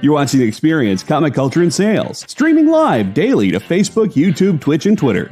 You're watching The Experience Comic Culture and Sales, streaming live daily to Facebook, YouTube, Twitch, and Twitter.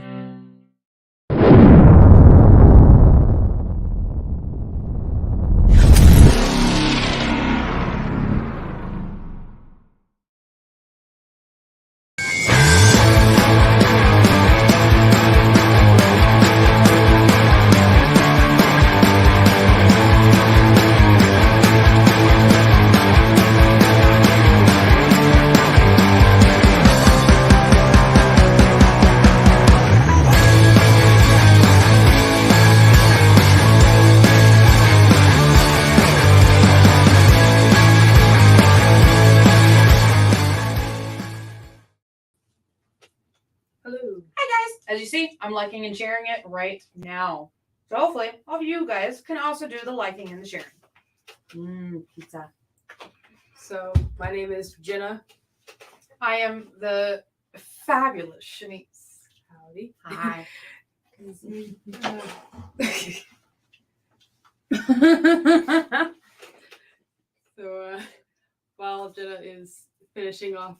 I'm liking and sharing it right now. So hopefully all of you guys can also do the liking and the sharing. Pizza. So my name is Jenna. I am the fabulous Shanice. Howdy. Hi. So while Jenna is finishing off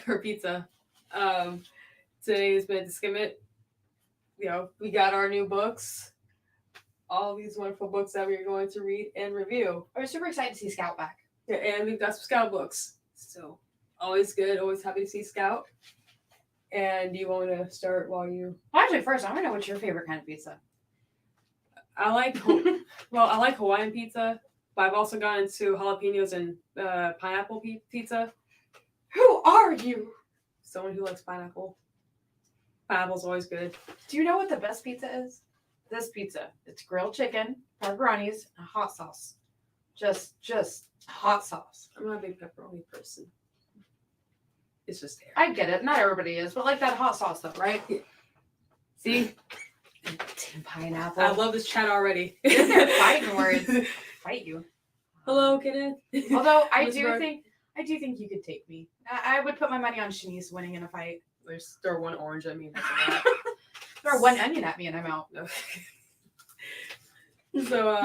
her pizza, today is Minute To Skim It. You know, we got our new books, all these wonderful books that we're going to read and review. I was super excited to see Scout back. Yeah, and we've got some Scout books. So always good, always happy to see Scout. And you want to start while you... Actually, first, I want to know what's your favorite kind of pizza. I like Hawaiian pizza, but I've also gone into jalapenos and pineapple pizza. Who are you? Someone who likes pineapple. Pineapple's always good. Do you know what the best pizza is? This pizza. It's grilled chicken, pepperonis, and hot sauce. Just hot sauce. I'm not a big pepperoni person. It's just there. I get it. Not everybody is, but like that hot sauce though, right? Yeah. See? Pineapple. I love this chat already. They're fighting words. Fight you. Hello, Kenneth. Although I do think you could take me. I would put my money on Shanice winning in a fight. There's throw one orange at me. Throw one onion at me and I'm out. So,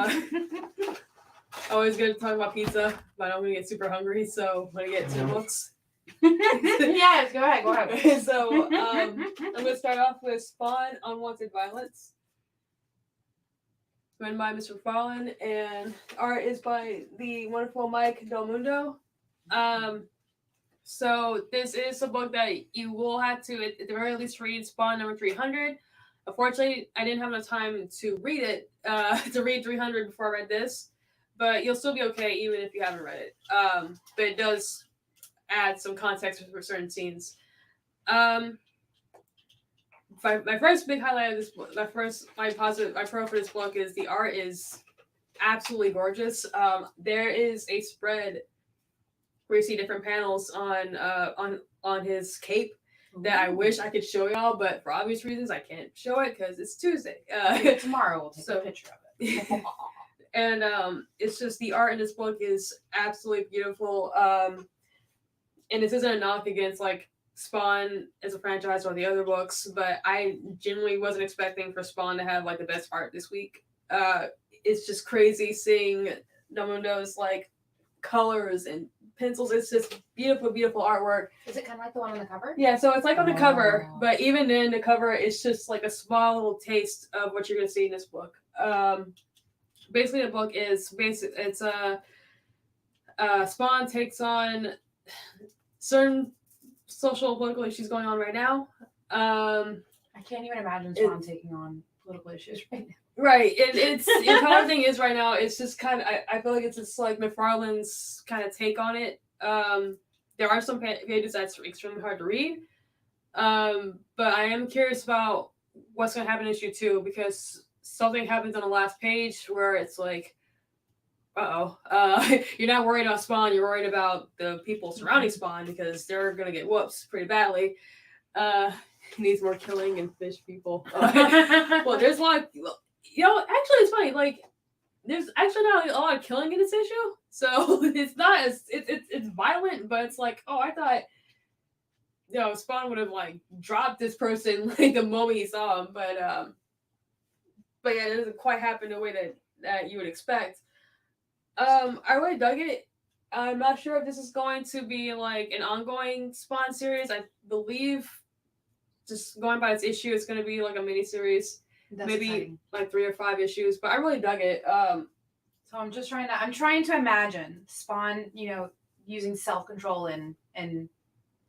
always good to talk about pizza, but I'm going to get super hungry, so I'm going to get 2 books. Yes, go ahead. So, I'm going to start off with Spawn, Unwanted Violence. Written by Mr. Fallen, and art is by the wonderful Mike Del Mundo. So this is a book that you will have to, at the very least, read Spawn number 300. Unfortunately, I didn't have enough time to read it, to read 300 before I read this, but you'll still be okay even if you haven't read it. But it does add some context for certain scenes. My first big highlight of this book, my pro for this book is the art is absolutely gorgeous. There is a spread where you see different panels on his cape that I wish I could show y'all, but for obvious reasons I can't show it because it's Tuesday. Tomorrow we'll take a picture of it. And it's just the art in this book is absolutely beautiful. And this isn't a knock against like Spawn as a franchise or the other books, but I genuinely wasn't expecting for Spawn to have like the best art this week. It's just crazy seeing Del Mundo's like colors and pencils. It's just beautiful, beautiful artwork. Is it kind of like the one on the cover? Yeah, so it's like on the cover, but even then the cover is just like a small little taste of what you're gonna see in this book. Basically the book is it's Spawn takes on certain social political issues going on right now. I can't even imagine Spawn taking on political issues right now. Right, and it's the kind of thing is right now. It's just kind of I feel like it's just like McFarlane's kind of take on it. There are some pages that's extremely hard to read, but I am curious about what's going to happen in issue 2 because something happens on the last page where it's like, you're not worried about Spawn, you're worried about the people surrounding Spawn because they're going to get whoops pretty badly. Needs more killing and fish people. Well, there's a lot of, actually it's funny, like, there's actually not a lot of killing in this issue, so it's not as, it's violent, but it's like, I thought, Spawn would have, like, dropped this person, like, the moment he saw him, but yeah, it doesn't quite happen the way that you would expect. I really dug it. I'm not sure if this is going to be like an ongoing Spawn series. I believe, just going by its issue, it's going to be like a mini series, maybe exciting. like 3 or 5 issues. But I really dug it. So I'm trying to imagine Spawn, using self-control and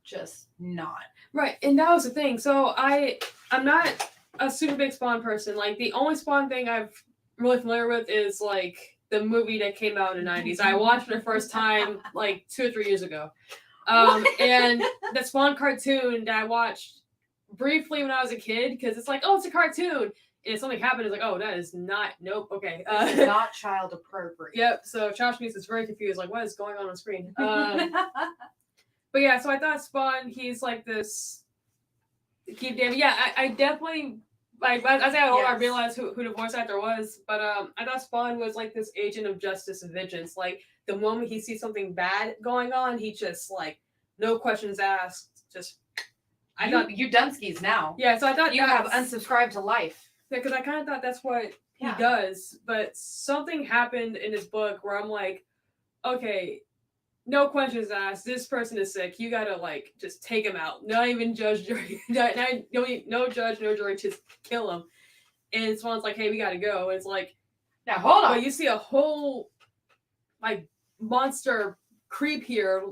just not. Right, and that was the thing. So I'm not a super big Spawn person. Like the only Spawn thing I'm really familiar with is like the movie that came out in the 90s. I watched it the first time like 2 or 3 years ago. And the Spawn cartoon that I watched briefly when I was a kid, because it's like, oh, it's a cartoon. And if something happened, it's like, oh, that is not, nope, okay. This is not child appropriate. Yep, so Josh Meese is very confused, like, what is going on screen? But yeah, so I thought Spawn, he's like this. Keep David. Yeah, I definitely. Like, as I got older, I realized who the voice actor was. But I thought Spawn was like this agent of justice and vengeance. Like, the moment he sees something bad going on, he just, like, no questions asked. Just. I thought. You Dunskies now. Yeah, so I thought you have unsubscribed to life. Yeah, because I kind of thought that's what he does. But something happened in his book where I'm like, okay. No questions asked. This person is sick. You gotta like just take him out. Not even judge, jury. No judge, no jury. Just kill him. And Swan's like, "Hey, we gotta go." And it's like, now hold on. But you see a whole like monster creep here.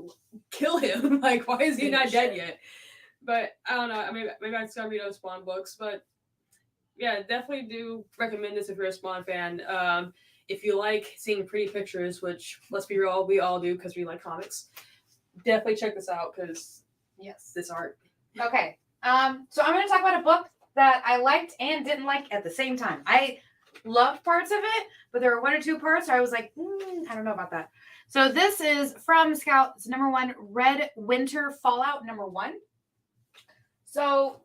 Kill him. Like, why is he not dead yet? But I don't know. I mean, maybe I just gotta read those Spawn books. But yeah, definitely do recommend this if you're a Spawn fan. If you like seeing pretty pictures, which, let's be real, we all do because we like comics, definitely check this out because, yes, this art. Okay. So I'm going to talk about a book that I liked and didn't like at the same time. I loved parts of it, but there were 1 or 2 parts where I was like, I don't know about that. So this is from Scout's #1, Red Winter Fallout #1. So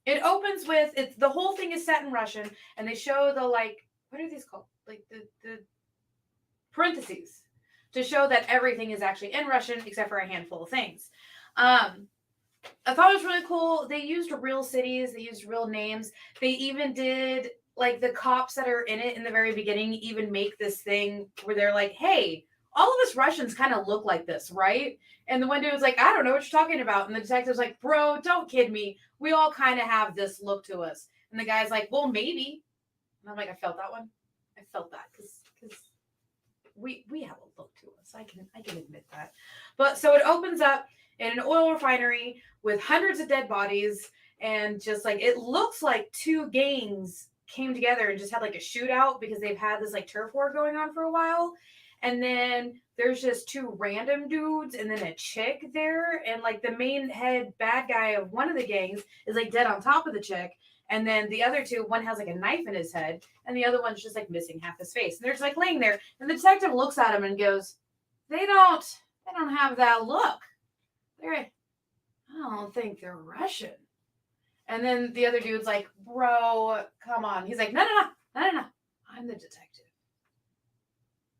it opens with, the whole thing is set in Russian, and they show the, like, what are these called? Like the parentheses to show that everything is actually in Russian except for a handful of things. I thought it was really cool. They used real cities. They used real names. They even did, like, the cops that are in it in the very beginning even make this thing where they're like, hey, all of us Russians kind of look like this, right? And the one dude was like, I don't know what you're talking about. And the detective's like, bro, don't kid me. We all kind of have this look to us. And the guy's like, well, maybe. And I'm like, I felt that one. I felt that because we have a look to us. I can admit that. But so it opens up in an oil refinery with hundreds of dead bodies, and just like it looks like 2 gangs came together and just had like a shootout because they've had this like turf war going on for a while. And then there's just 2 random dudes and then a chick there, and like the main head bad guy of one of the gangs is like dead on top of the chick. And then the other 2, one has like a knife in his head, and the other one's just like missing half his face. And they're just like laying there. And the detective looks at him and goes, They don't have that look. I don't think they're Russian. And then the other dude's like, bro, come on. He's like, no. I'm the detective.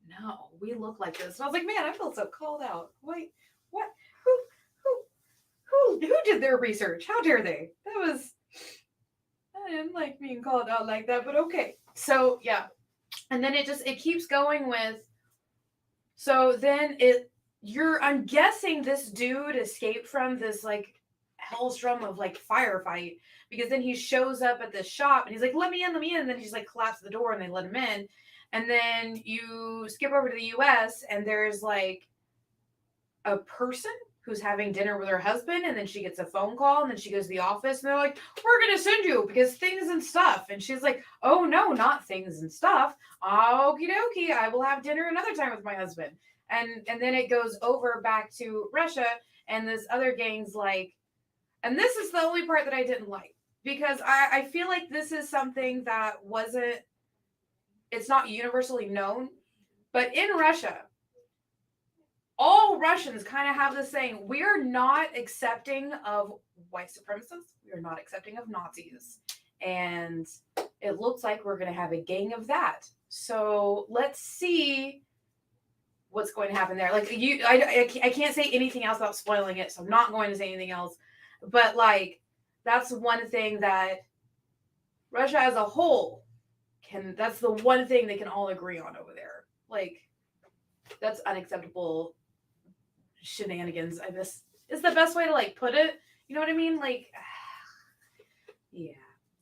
No, we look like this. And I was like, man, I feel so called out. Wait, what? Who did their research? How dare they? I didn't like being called out like that, but okay. So yeah. And then it keeps going with, so then I'm guessing this dude escaped from this like hellstrom of like firefight, because then he shows up at the shop and he's like, let me in. And then he's like collapsed the door and they let him in. And then you skip over to the US and there's like a person who's having dinner with her husband, and then she gets a phone call, and then she goes to the office and they're like, we're going to send you because things and stuff. And she's like, oh no, not things and stuff. Okie dokie. I will have dinner another time with my husband. And then it goes over back to Russia, and this other gang's like, and this is the only part that I didn't like, because I feel like this is something that it's not universally known, but in Russia, all Russians kind of have this saying, we are not accepting of white supremacists. We are not accepting of Nazis. And it looks like we're going to have a gang of that. So let's see what's going to happen there. Like I can't say anything else without spoiling it. So I'm not going to say anything else. But like, that's one thing that Russia as a whole that's the one thing they can all agree on over there. Like, that's unacceptable shenanigans. I guess is the best way to like put it. You know what I mean? Like, yeah.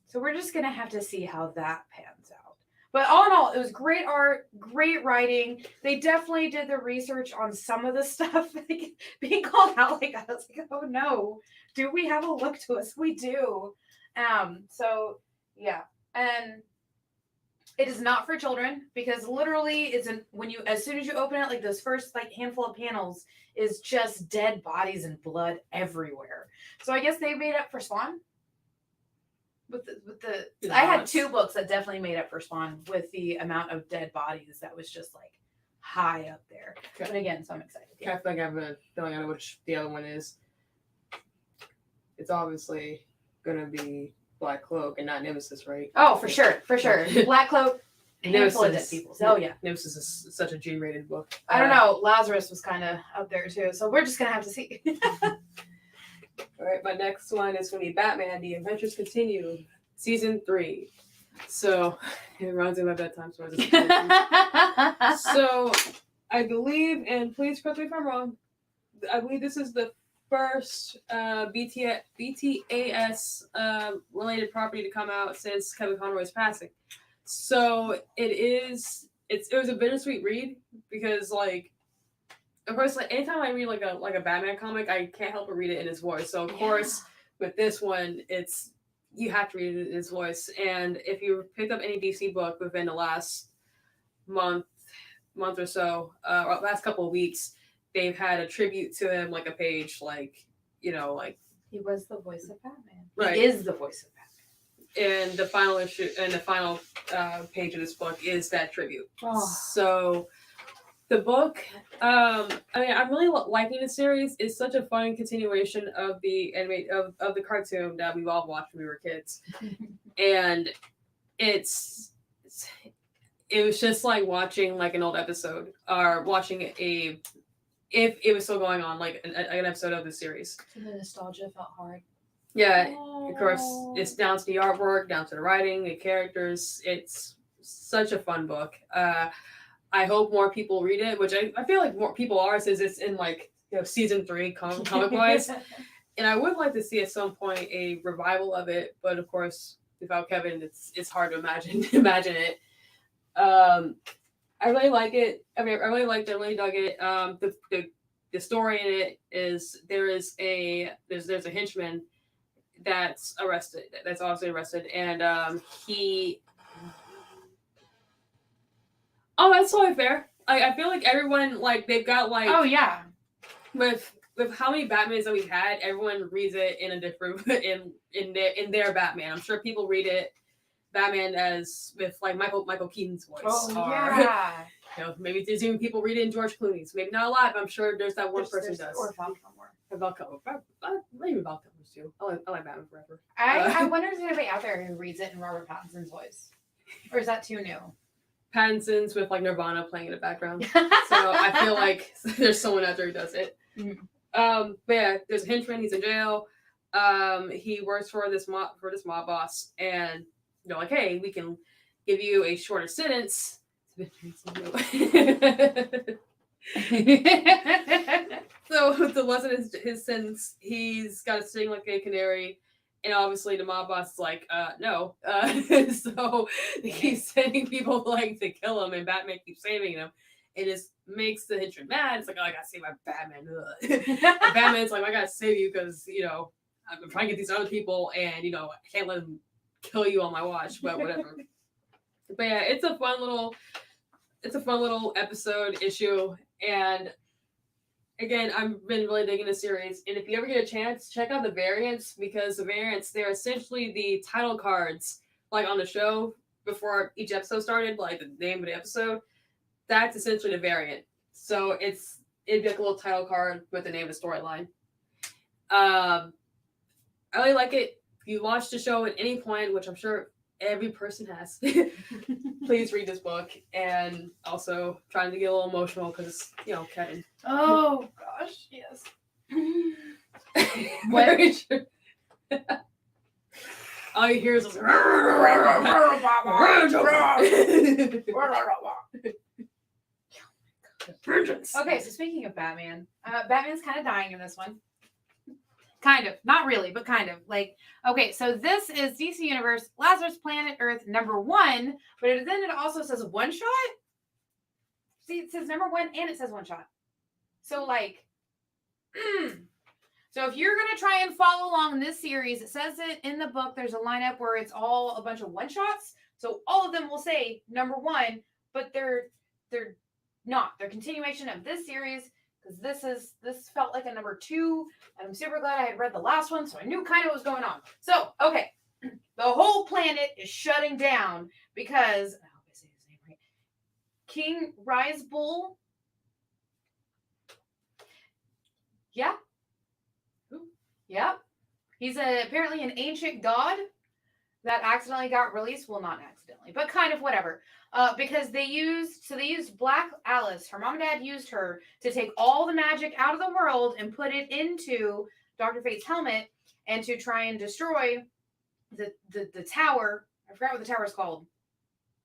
So we're just gonna have to see how that pans out. But all in all, it was great art, great writing. They definitely did the research on some of the stuff. Like, being called out like that, I was like, oh no, do we have a look to us? We do. So yeah, and it is not for children because literally as soon as you open it, like those first like handful of panels is just dead bodies and blood everywhere. So I guess they made up for Spawn. I had 2 books that definitely made up for Spawn with the amount of dead bodies that was just like high up there. Okay. But again, so I'm excited. I feel like I have a feeling I know which the other one is. It's obviously gonna be Black Cloak and not Nemesis, right? Oh, for sure. Black Cloak, handful of dead people. Oh yeah. Nemesis is such a G-rated book. I don't know. Lazarus was kind of up there too, so we're just gonna have to see. All right, my next one is going to be Batman: The Adventures Continue, Season 3. So it reminds me of my bedtime stories. So I believe, and please correct me if I'm wrong, I believe this is the first BTAS related property to come out since Kevin Conroy's passing. So it was a bittersweet read because like. Of course, like anytime I read like a Batman comic, I can't help but read it in his voice. So of course, with this one, you have to read it in his voice. And if you picked up any DC book within the last month or so, or last couple of weeks, they've had a tribute to him, like a page, like he was the voice of Batman. Right. He is the voice of Batman. And the final issue and the final page of this book is that tribute. Oh. So. The book, I'm really liking the series. It's such a fun continuation of the of the cartoon that we've all watched when we were kids, and it was just like watching like an old episode or watching if it was still going on, like an episode of the series. So the nostalgia felt hard. Yeah, of course, it's down to the artwork, down to the writing, the characters. It's such a fun book. I hope more people read it, which I feel like more people are, since it's in like season 3 comic wise. And I would like to see at some point a revival of it, but of course without Kevin, it's hard to imagine it. I really like it. I really liked it. I really dug it. The story in it is there's a henchman that's obviously arrested, and he. Oh, that's totally fair. I feel like everyone, like, they've got, like... Oh, yeah. With how many Batmans that we've had, everyone reads it in a different... in their Batman. I'm sure people read it Batman as... with, like, Michael Keaton's voice. Oh, or, yeah. Maybe there's even people read it in George Clooney's. Maybe not a lot, but I'm sure there's that one person who does. Or Val Kilmer. Maybe Val Kilmer's too. I like Batman Forever. I wonder if there's anybody out there who reads it in Robert Pattinson's voice. Or is that too new? Pattinson's with like Nirvana playing in the background. So I feel like there's someone out there who does it. Mm-hmm. But yeah, there's a henchman. He's in jail. He works for this mob boss, and they're like, "Hey, we can give you a shorter sentence." So the lesson is his sentence. He's got to sing like a canary. And obviously the mob boss is like, no. So he's sending people like to kill him, and Batman keeps saving him. It just makes the henchman mad. It's like, oh, I gotta save my Batman. And Batman's like, I gotta save you because, I'm trying to get these other people, and, I can't let them kill you on my watch, but whatever. But yeah, it's a fun little episode issue, and again, I've been really digging the series, and if you ever get a chance, check out the variants, because the variants, they're essentially the title cards, like on the show before each episode started, like the name of the episode. That's essentially the variant. So it'd be like a little title card with the name of the storyline. I really like it. If you watch the show at any point, which I'm sure every person has, please read this book. And also trying to get a little emotional because, Kevin. Oh, gosh, yes. Very true. All you hear is Vengeance. Okay, so speaking of Batman, Batman's kind of dying in this one. Kind of. Not really, but kind of. Like, okay, so this is DC Universe, Lazarus Planet Earth #1, but then it also says one shot. See, it says #1 and it says one shot. So, like, So if you're going to try and follow along in this series, it says it in the book. There's a lineup where it's all a bunch of one-shots. So all of them will say #1, but they're not. They're continuation of this series because this felt like a #2. And I'm super glad I had read the last one, so I knew kind of what was going on. So, okay. The whole planet is shutting down because, I hope I say his name right, King Rise Bull. Yeah. Yep. He's apparently an ancient god that accidentally got released. Well, not accidentally, but kind of whatever. Because they used Black Alice. Her mom and dad used her to take all the magic out of the world and put it into Dr. Fate's helmet and to try and destroy the tower. I forgot what the tower is called.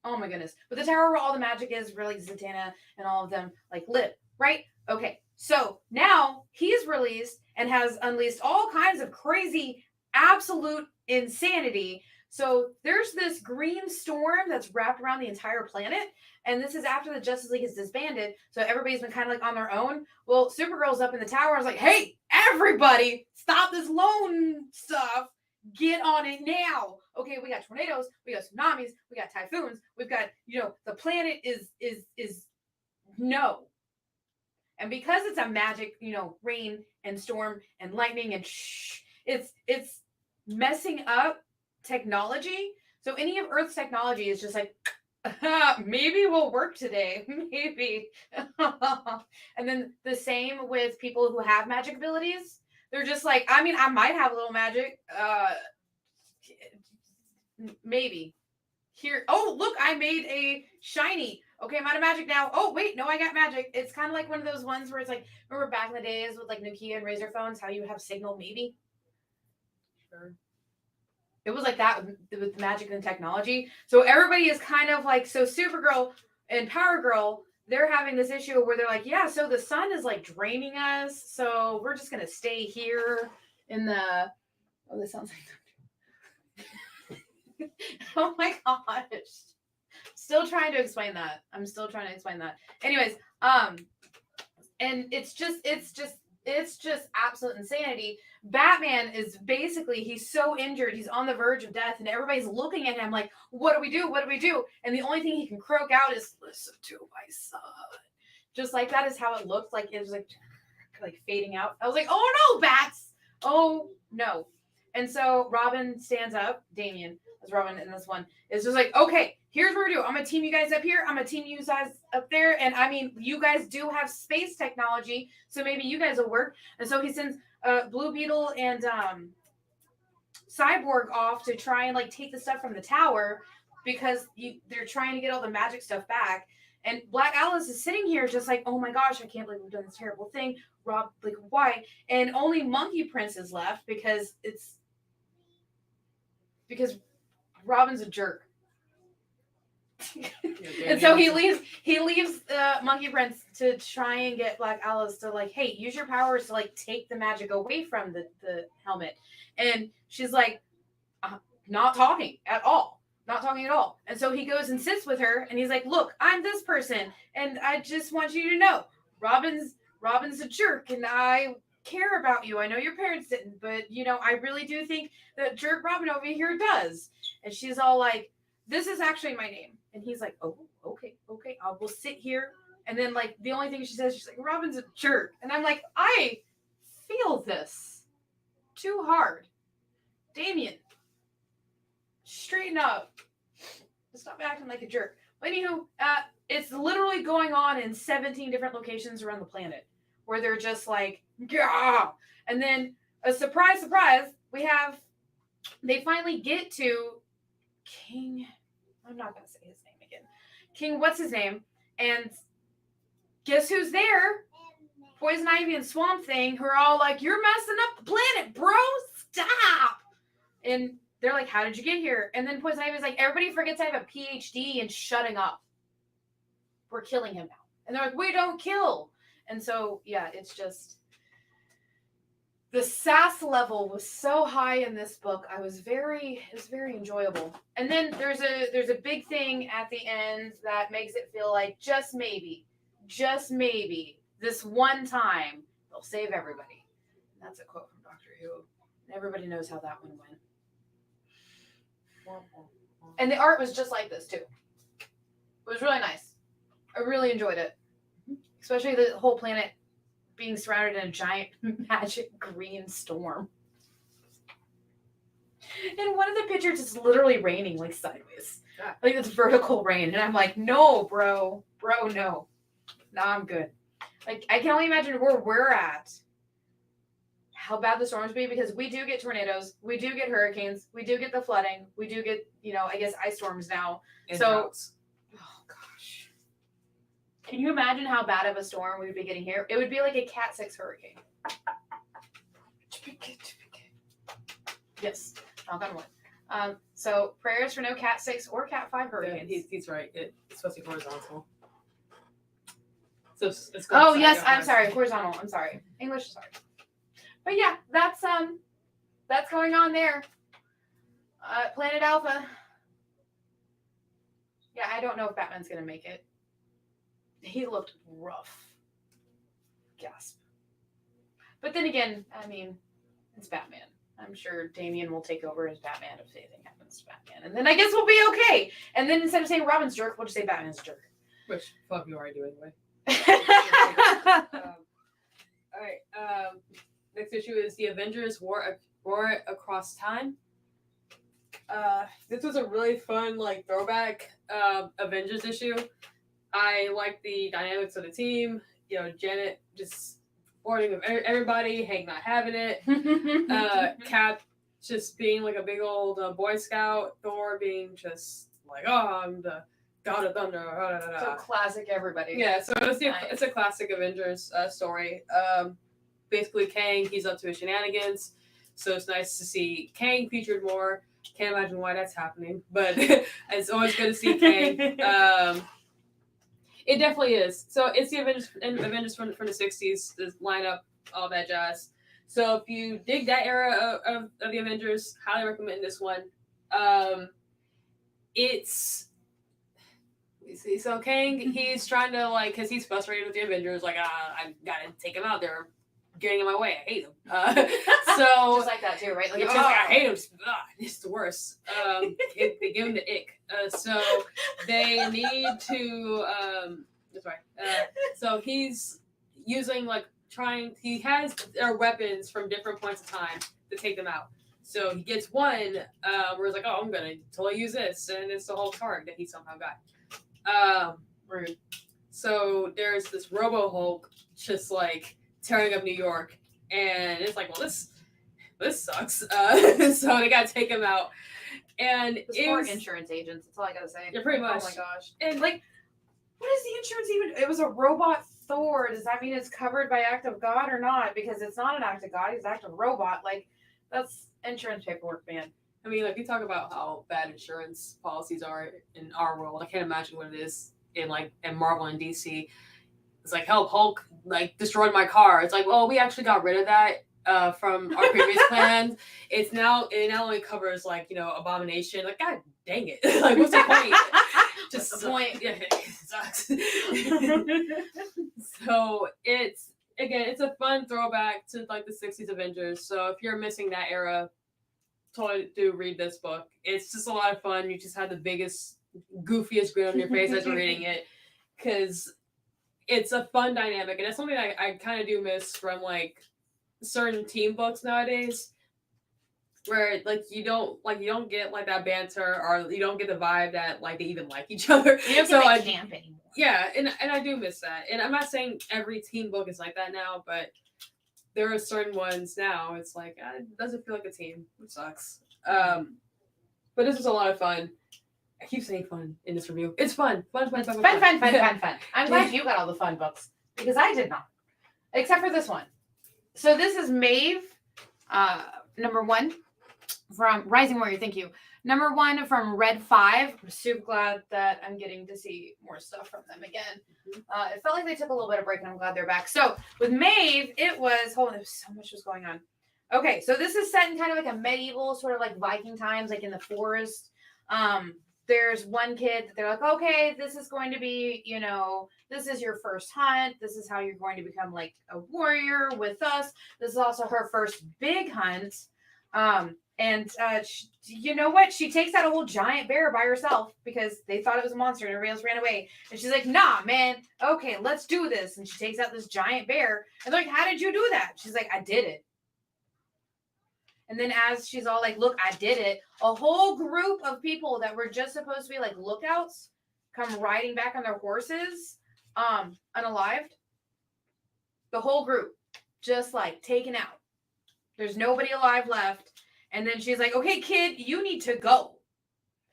Oh my goodness. But the tower where all the magic is, really Zatanna and all of them like live, right? Okay. So now he's released and has unleashed all kinds of crazy, absolute insanity. So there's this green storm that's wrapped around the entire planet. And this is after the Justice League is disbanded. So everybody's been kind of like on their own. Well, Supergirl's up in the tower and is like, hey, everybody, stop this lone stuff. Get on it now. Okay, we got tornadoes, we got tsunamis, we got typhoons, we've got, the planet is no. And because it's a magic, rain and storm and lightning and it's messing up technology. So any of Earth's technology is just like, maybe we'll work today. Maybe. And then the same with people who have magic abilities. They're just like, I might have a little magic. Maybe. Here. Oh, look, I made a shiny. Okay, I'm out of magic now. Oh, wait, no, I got magic. It's kind of like one of those ones where it's like, remember back in the days with like Nokia and Razor phones, how you have signal maybe? Sure. It was like that with magic and technology. So everybody is kind of like, so Supergirl and Power Girl, they're having this issue where they're like, yeah, so the sun is like draining us. So we're just going to stay here in the, oh, this sounds like, oh my gosh. Still trying to explain that. I'm still trying to explain that. Anyways, and it's just absolute insanity. Batman is basically, he's so injured, he's on the verge of death, and everybody's looking at him like, what do we do? What do we do? And the only thing he can croak out is, listen to my son. Just like that is how it looked. Like it was like fading out. I was like, oh no, bats! Oh no. And so Robin stands up, Damian, as Robin in this one, is just like, okay, here's what we do. I'm going to team you guys up here. I'm going to team you guys up there. And you guys do have space technology, so maybe you guys will work. And so he sends Blue Beetle and Cyborg off to try and like take the stuff from the tower because they're trying to get all the magic stuff back. And Black Alice is sitting here just like, oh my gosh, I can't believe we've done this terrible thing. Rob, like, why? And only Monkey Prince is left because Robin's a jerk. And so he leaves Monkey Prince to try and get Black Alice to like, hey, use your powers to like take the magic away from the helmet. And she's like, not talking at all. And so he goes and sits with her and he's like, look, I'm this person. And I just want you to know, Robin's a jerk and I care about you. I know your parents didn't, but I really do think that jerk Robin over here does. And she's all like, this is actually my name. And he's like, oh, okay. I will sit here. And then like the only thing she says, she's like, Robin's a jerk. And I'm like, I feel this too hard. Damian, straighten up. Stop acting like a jerk. But anywho, it's literally going on in 17 different locations around the planet where they're just like, yeah. And then a surprise, they finally get to King. I'm not going to say his name again. King, what's his name? And guess who's there? Poison Ivy and Swamp Thing, who are all like, you're messing up the planet, bro. Stop. And they're like, how did you get here? And then Poison Ivy's like, everybody forgets I have a PhD in shutting up. We're killing him now. And they're like, we don't kill. And so, yeah, it's just, the sass level was so high in this book. It was very enjoyable. And then there's a big thing at the end that makes it feel like just maybe, this one time, they'll save everybody. And that's a quote from Doctor Who. And everybody knows how that one went. And the art was just like this, too. It was really nice. I really enjoyed it. Especially the whole planet being surrounded in a giant magic green storm. And one of the pictures is literally raining like sideways. Yeah. Like it's vertical rain. And I'm like, no, bro. Bro, no. No, I'm good. Like, I can only imagine where we're at. How bad the storms be, because we do get tornadoes, we do get hurricanes, we do get the flooding, we do get, I guess ice storms now. And so, droughts. oh gosh. Can you imagine how bad of a storm we would be getting here? It would be like a Cat 6 hurricane. Yes, knock on wood. So prayers for no Cat 6 or Cat 5 hurricanes. Yeah, he's right. It's supposed to be horizontal. So it's oh yes, I'm sorry, horizontal. I'm sorry, English. Sorry. But yeah, that's going on there. Planet Alpha. Yeah, I don't know if Batman's gonna make it. He looked rough. Gasp. But then again, I mean, it's Batman. I'm sure Damian will take over as Batman if anything happens to Batman. And then I guess we'll be okay. And then instead of saying Robin's jerk, we'll just say Batman's jerk. Which, fuck, you already do anyway. All right. Next issue is the Avengers War Across Time. This was a really fun, throwback Avengers issue. I like the dynamics of the team. Janet just boarding with everybody, Hank not having it. Cap just being like a big old Boy Scout. Thor being just like, oh, I'm the God of Thunder. So classic everybody. Yeah, so it's a classic Avengers story. Basically, Kang, he's up to his shenanigans. So it's nice to see Kang featured more. Can't imagine why that's happening, but it's always good to see Kang. It definitely is. So it's the Avengers from the 60s, the lineup, all that jazz. So if you dig that era of the Avengers, highly recommend this one. So Kang, he's trying to because he's frustrated with the Avengers, I gotta take him out there. Getting in my way. I hate him. So just like that too, right? Like, I hate him. It's the worst. They give him the ick. So they need to. That's right. So he's using he has their weapons from different points of time to take them out. So he gets one where he's like, oh, I'm gonna totally use this, and it's the whole card that he somehow got. Rude. So there's this Robo Hulk just tearing up New York, and it's well, this sucks. So they gotta take him out, and it's more insurance agents. That's all I gotta say. Yeah, pretty much. Oh my gosh! And what is the insurance even? It was a robot Thor. Does that mean it's covered by act of God or not? Because it's not an act of God. He's an act of robot. That's insurance paperwork, man. I mean, you talk about how bad insurance policies are in our world. I can't imagine what it is in Marvel and DC. It's help, Hulk, destroyed my car. It's well, we actually got rid of that from our previous plan. It now only covers Abomination. God dang it. What's the point? Just what's the point? Yeah, it sucks. So it's a fun throwback to the 60s Avengers. So if you're missing that era, totally do read this book. It's just a lot of fun. You just have the biggest, goofiest grin on your face as you're reading it, because it's a fun dynamic, and that's something I kind of do miss from certain team books nowadays, where you don't get that banter, or you don't get the vibe that they even like each other. You don't get camp anymore. Yeah, and I do miss that. And I'm not saying every team book is like that now, but there are certain ones now. It's it doesn't feel like a team, which sucks. But this was a lot of fun. I keep saying fun in this review. It's fun. Fun. I'm glad you got all the fun books, because I did not. Except for this one. So this is Maeve, number 1 from Rising Warrior. Thank you. Number 1 from Red 5. I'm super glad that I'm getting to see more stuff from them again. It felt like they took a little bit of break, and I'm glad they're back. So with Maeve, it was so much was going on. Okay, so this is set in kind of like a medieval, sort of like Viking times, like in the forest. There's one kid that they're like, okay, this is going to be, this is your first hunt. This is how you're going to become like a warrior with us. This is also her first big hunt. You know what? She takes out a whole giant bear by herself because they thought it was a monster and everybody else ran away. And she's like, nah, man. Okay, let's do this. And she takes out this giant bear. And they're like, how did you do that? She's like, I did it. And then as she's all like, look, I did it, a whole group of people that were just supposed to be like lookouts come riding back on their horses, unalived. The whole group just like taken out. There's nobody alive left. And then she's like, okay, kid, you need to go.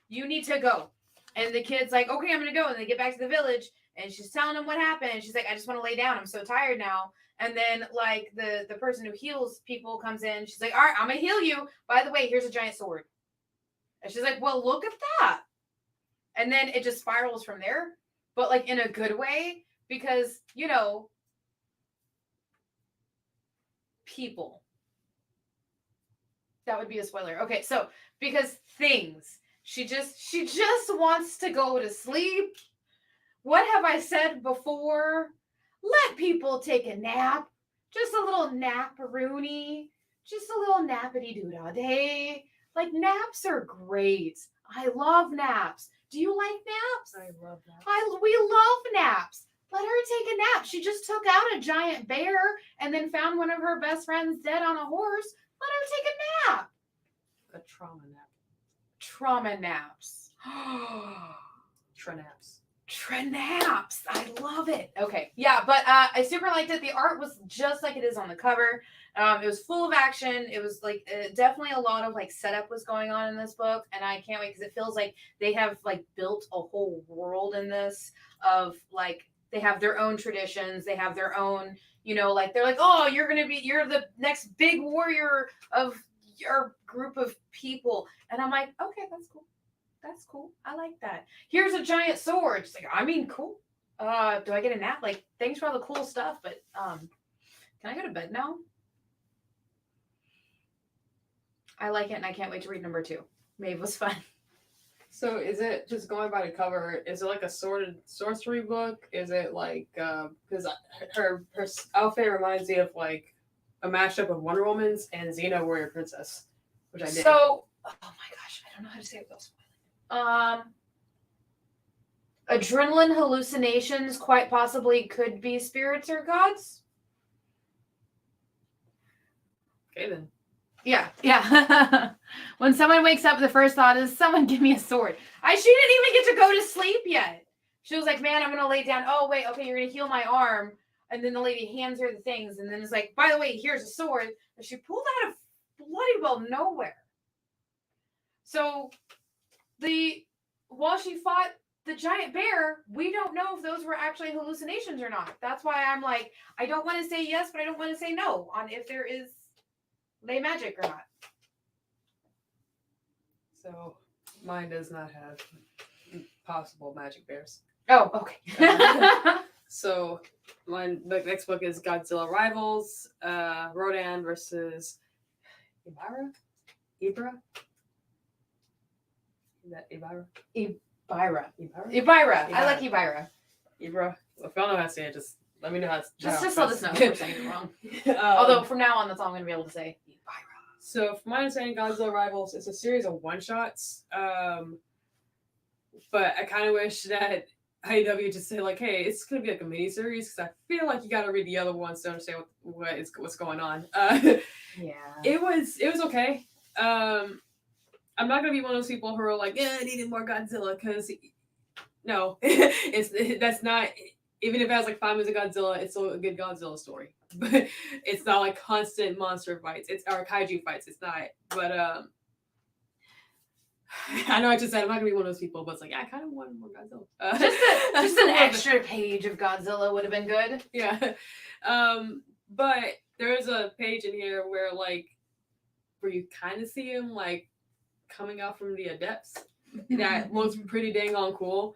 You need to go. And the kid's like, okay, I'm going to go. And they get back to the village and she's telling them what happened. And she's like, I just want to lay down. I'm so tired now. And then like the person who heals people comes in. She's like, all right, I'm going to heal you. By the way, here's a giant sword. And she's like, well, look at that. And then it just spirals from there. But like in a good way because, people. That would be a spoiler. Okay, so because things, she just wants to go to sleep. What have I said before? Let people take a nap. Just a little nap-a-rooney. Just a little nappity-doo-dah day. Like, naps are great. I love naps. Do you like naps? I love naps. We love naps. Let her take a nap. She just took out a giant bear and then found one of her best friends dead on a horse. Let her take a nap. A trauma nap. Trauma naps. Trenaps. Trenaps. I love it. Okay. Yeah, but I super liked it. The art was just like it is on the cover. It was full of action. It was like definitely a lot of like setup was going on in this book. And I can't wait because it feels like they have like built a whole world in this of like they have their own traditions. They have their own, like they're like, oh, you're the next big warrior of your group of people. And I'm like, okay, that's cool. That's cool. I like that. Here's a giant sword. It's like, I mean, cool. Do I get a nap? Like, thanks for all the cool stuff, but can I go to bed now? I like it, and I can't wait to read number 2. Maeve was fun. So is it just going by the cover? Is it like a sorcery book? Is it like because her outfit reminds me of like a mashup of Wonder Woman's and Xena Warrior Princess, which I did. So, oh my gosh, I don't know how to say it without spoiling. Adrenaline hallucinations quite possibly could be spirits or gods. Okay then. Yeah. When someone wakes up, the first thought is, someone give me a sword. She didn't even get to go to sleep yet. She was like, man, I'm going to lay down. Oh, wait, okay, you're going to heal my arm. And then the lady hands her the things. And then it's like, by the way, here's a sword that she pulled out of bloody well nowhere. So while she fought the giant bear, we don't know if those were actually hallucinations or not. That's why I'm like, I don't want to say yes, but I don't want to say no on if there is lay magic or not. So mine does not have possible magic bears. Oh, okay. So the next book is Godzilla Rivals, Rodan versus Ibira? Is that Ibira? Ibira. I like Ibira. Ibira. If y'all know how to say it, just let me know how to Just let us know if we're saying it wrong. Although from now on, that's all I'm going to be able to say. Ibira. So from my understanding, Godzilla Rivals is a series of one-shots. But I kind of wish that IDW just say like, hey, it's going to be like a mini-series because I feel like you got to read the other ones to understand what's going on. Yeah. It was okay. I'm not gonna be one of those people who are like, yeah, I needed more Godzilla because no, that's not. Even if it has like 5 minutes of Godzilla, it's still a good Godzilla story. But it's not like constant monster fights. Or kaiju fights. It's not. But I know I just said I'm not gonna be one of those people, but it's like I kind of want more Godzilla. Just an extra page of Godzilla would have been good. Yeah. But there is a page in here where you kind of see him like coming out from the depths that looks pretty dang on cool.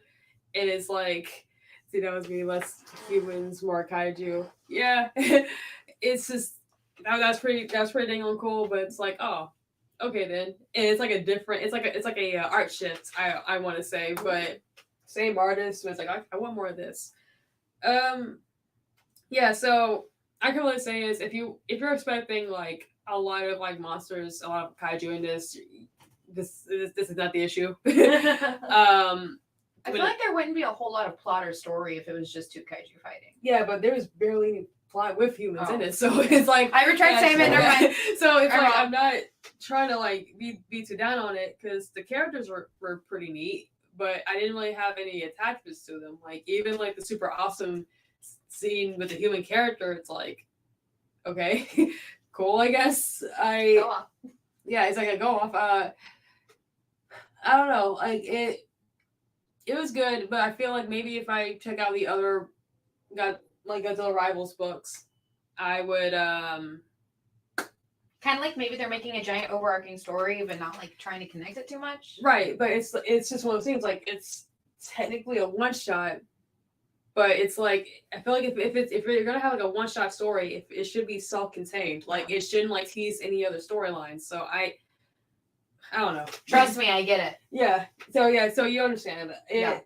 And it's like, see, that was me, less humans, more kaiju. Yeah, it's just that's pretty dang on cool. But it's like, oh, okay then, and it's like a different, it's like a art shift. I want to say, but same artist. But it's like I want more of this. Yeah. So I can really say is if you're expecting like a lot of like monsters, a lot of kaiju in this is not the issue. I feel like there wouldn't be a whole lot of plot or story if it was just two kaiju fighting. Yeah, but there was barely any plot with humans in it, so it's like I retract statement. Never mind. So it's like I'm not trying to like be too down on it because the characters were pretty neat, but I didn't really have any attachments to them. Like even like the super awesome scene with the human character, it's like okay, cool. I guess Go off. Yeah, it's like a go off. I don't know, like it was good, but I feel like maybe if I check out the other Godzilla Rivals books, I would kind of like maybe they're making a giant overarching story, but not like trying to connect it too much. Right, but it's just one of those things. Like it's technically a one shot, but it's like I feel like if you're gonna have like a one shot story, it should be self contained. Like it shouldn't like tease any other storylines. So I don't know. Trust me, I get it. Yeah. So you understand. Yeah.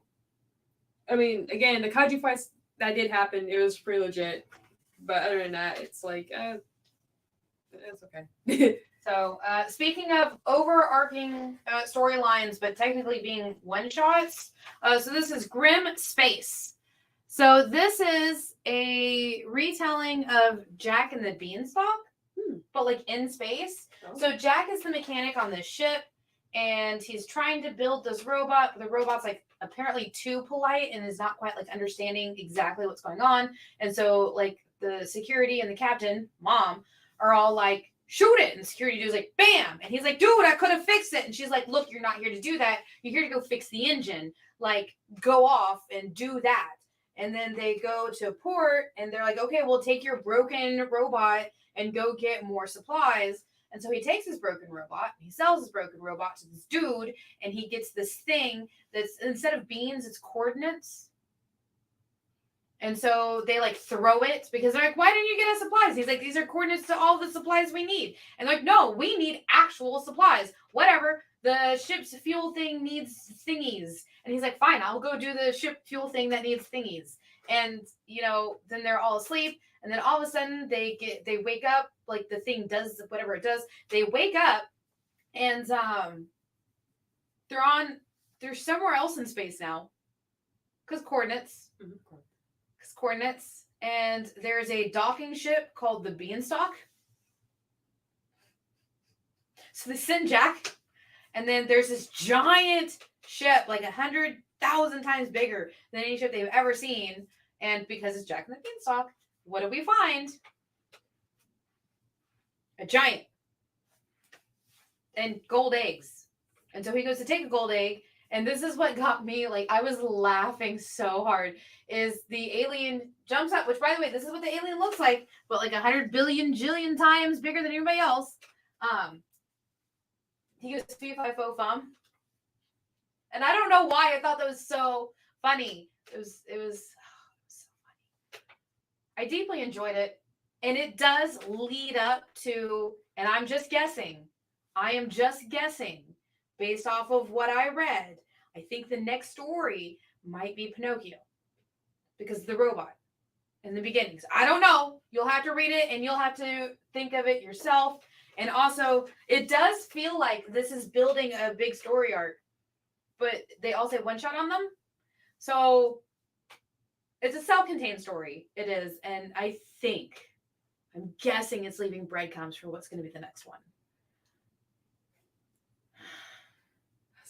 I mean, again, the kaiju fights that did happen, it was pretty legit. But other than that, it's like, it's okay. So, speaking of overarching storylines, but technically being one shots, so this is Grimm Space. So this is a retelling of Jack and the Beanstalk, but like in space. Oh. So Jack is the mechanic on this ship, and he's trying to build this robot. But the robot's like apparently too polite and is not quite like understanding exactly what's going on. And so like the security and the captain, mom, are all like, shoot it. And the security dude's like, bam. And he's like, dude, I could have fixed it. And she's like, look, you're not here to do that. You're here to go fix the engine. Like, go off and do that. And then they go to port and they're like, okay, we'll take your broken robot and go get more supplies. And so he takes his broken robot, and he sells his broken robot to this dude, and he gets this thing that's, instead of beans, it's coordinates. And so they like throw it because they're like, why didn't you get us supplies? He's like, these are coordinates to all the supplies we need. And they're like, no, we need actual supplies. Whatever. The ship's fuel thing needs thingies. And he's like, fine, I'll go do the ship fuel thing that needs thingies. And, you know, then they're all asleep. And then all of a sudden they wake up, like the thing does whatever it does. They wake up and they're somewhere else in space now. Because coordinates. Mm-hmm. Coordinates, and there's a docking ship called the Beanstalk. So they send Jack, and then there's this giant ship, like 100,000 times bigger than any ship they've ever seen. And because it's Jack and the Beanstalk, what do we find? A giant. And gold eggs. And so he goes to take a gold egg. And this is what got me, like, I was laughing so hard, is the alien jumps up, which, by the way, this is what the alien looks like, but like 100 billion jillion times bigger than anybody else. He goes, fee-fi-fo fum. And I don't know why I thought that was so funny. It was so funny. I deeply enjoyed it. And it does lead up to, and I'm just guessing, I am just guessing, based off of what I read, I think the next story might be Pinocchio. Because of the robot in the beginnings. I don't know. You'll have to read it and you'll have to think of it yourself. And also, it does feel like this is building a big story arc. But they all say one shot on them. So, it's a self-contained story. It is. And I'm guessing it's leaving breadcrumbs for what's going to be the next one.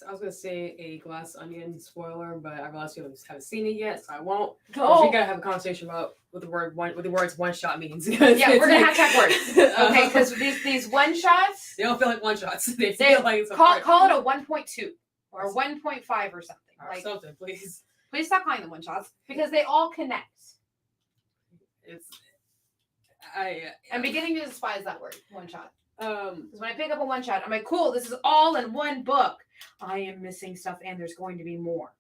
I was gonna say a glass onion spoiler, but I realized you haven't seen it yet, so I won't. Oh. We gotta have a conversation about what the words one shot means. Yeah, we're gonna have to words. Okay, because these one shots, they don't feel like one shots. They feel like it's call it a 1.2 or 1.5 or something. Or like something, please. Please stop calling them one shots because they all connect. I'm beginning to despise that word, one shot. Because when I pick up a one shot, I'm like, cool, this is all in one book. I am missing stuff, and there's going to be more.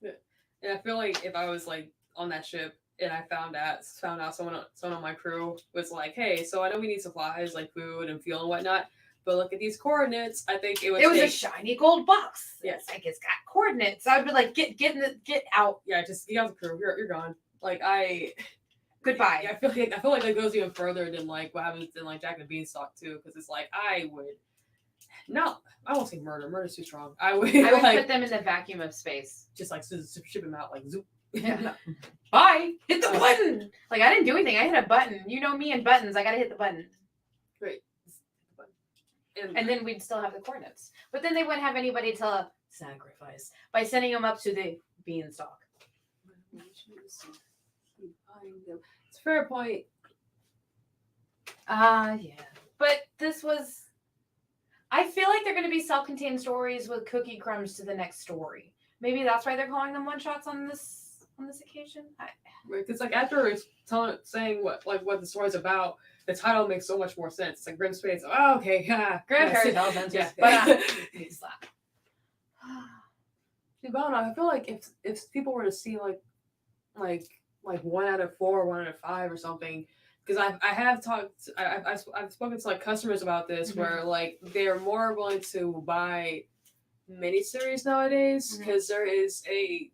And I feel like if I was like on that ship and I found out someone on my crew was like, hey, so I know we need supplies like food and fuel and whatnot, but look at these coordinates. I think it was a shiny gold box. Yes. It's like it's got coordinates. I would be like, get out. Yeah, just get out the crew. You're gone. Like Goodbye. I feel like that goes even further than like what happens in like Jack and Beanstalk too, because it's like I won't say murder. Murder's too strong. I would like, put them in the vacuum of space. just like ship them out like zoop. Yeah. Bye. Hit the button. Like I didn't do anything. I hit a button. You know me and buttons. I gotta hit the button. Great. And then we'd still have the coordinates. But then they wouldn't have anybody to sacrifice by sending them up to the Beanstalk. It's a fair point. Yeah. But this was. I feel like they're going to be self-contained stories with cookie crumbs to the next story. Maybe that's why they're calling them one-shots on this occasion. Because like after saying what the story's about, the title makes so much more sense. It's like Grimm Space. Oh, okay, yeah. Grimm yes. Fairy Tales. Yeah. But slap. I don't know. I feel like if people were to see like 1 out of 4, 1 out of 5 or something, because I've spoken to like customers about this, where like they're more willing to buy miniseries nowadays because there is a